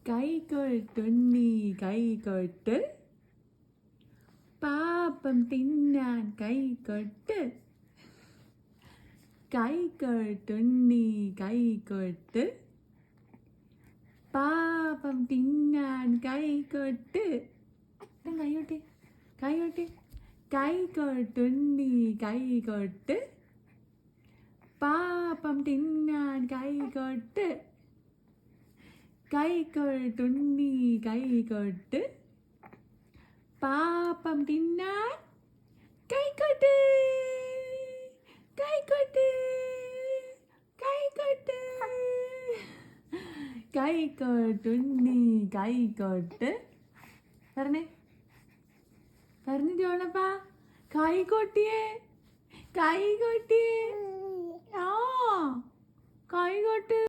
കൈകൊട്ടുണ്ണി കൈകൊട്ട്, പാപ്പം തിന്നാൻ കൈകൊട്ട്. കൈകൊട്ടുണ്ണി കൈകൊട്ട്, പാപ്പം തിന്നാൻ കൈകൊട്ട്. കൈകൊട്ടി കൈകൊട്ടി. കൈകൊട്ടുണ്ണി കൈകൊട്ട്, പാപ്പം തിന്നാൻ കൈകൊട്ട്. കൈകൊട്ടുണ്ണി കൈകൊട്ട്, പാപ്പം തിന്നാൻ കൈകൊട്ട്. കൈകൊട്ട് കൈകൊട്ട്. കൈകൊട്ടുണ്ണി കൈകൊട്ട്. പറഞ്ഞേ പറഞ്ഞു ജോണപ്പാ. കൈകൊട്ടിയേ കൈകൊട്ടിയേ. ആ കൈകൊട്ട്.